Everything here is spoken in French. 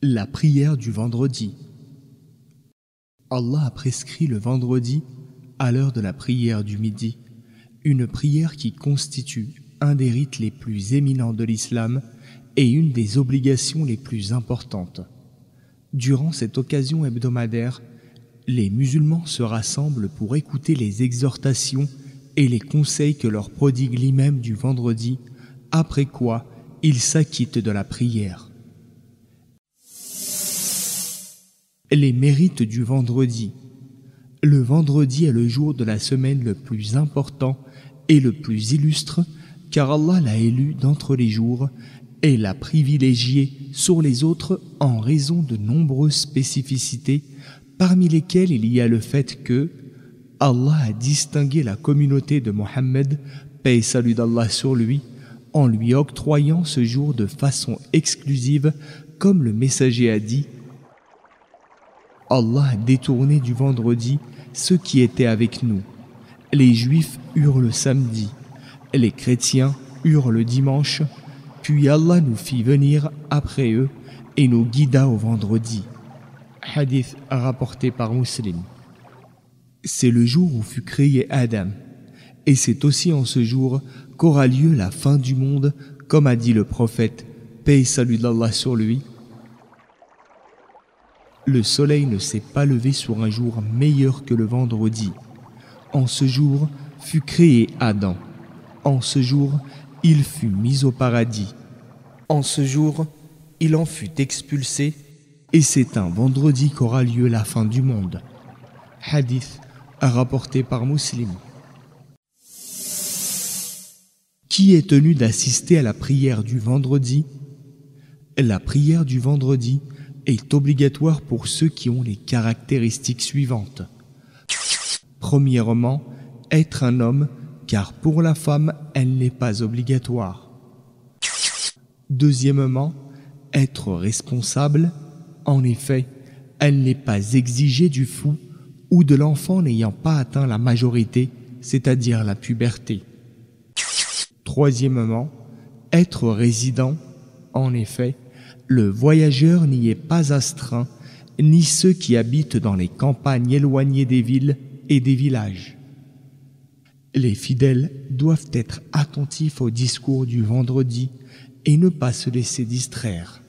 La prière du vendredi. Allah a prescrit le vendredi à l'heure de la prière du midi, une prière qui constitue un des rites les plus éminents de l'islam et une des obligations les plus importantes. Durant cette occasion hebdomadaire, les musulmans se rassemblent pour écouter les exhortations et les conseils que leur prodigue l'imam du vendredi, après quoi ils s'acquittent de la prière. Les mérites du vendredi. Le vendredi est le jour de la semaine le plus important et le plus illustre, car Allah l'a élu d'entre les jours et l'a privilégié sur les autres en raison de nombreuses spécificités, parmi lesquelles il y a le fait que Allah a distingué la communauté de Mohammed, paix et salut d'Allah sur lui, en lui octroyant ce jour de façon exclusive, comme le messager a dit: Allah a détourné du vendredi ceux qui étaient avec nous. Les Juifs eurent le samedi, les chrétiens eurent le dimanche, puis Allah nous fit venir après eux et nous guida au vendredi. Hadith rapporté par Muslim. C'est le jour où fut créé Adam, et c'est aussi en ce jour qu'aura lieu la fin du monde, comme a dit le prophète, paix et salut d'Allah sur lui. Le soleil ne s'est pas levé sur un jour meilleur que le vendredi. En ce jour fut créé Adam. En ce jour, il fut mis au paradis. En ce jour, il en fut expulsé, et c'est un vendredi qu'aura lieu la fin du monde. Hadith rapporté par Muslim. Qui est tenu d'assister à la prière du vendredi? La prière du vendredi est obligatoire pour ceux qui ont les caractéristiques suivantes. Premièrement, être un homme, car pour la femme, elle n'est pas obligatoire. Deuxièmement, être responsable. En effet, elle n'est pas exigée du fou ou de l'enfant n'ayant pas atteint la majorité, c'est-à-dire la puberté. Troisièmement, être résident. En effet, le voyageur n'y est pas astreint, ni ceux qui habitent dans les campagnes éloignées des villes et des villages. Les fidèles doivent être attentifs au discours du vendredi et ne pas se laisser distraire.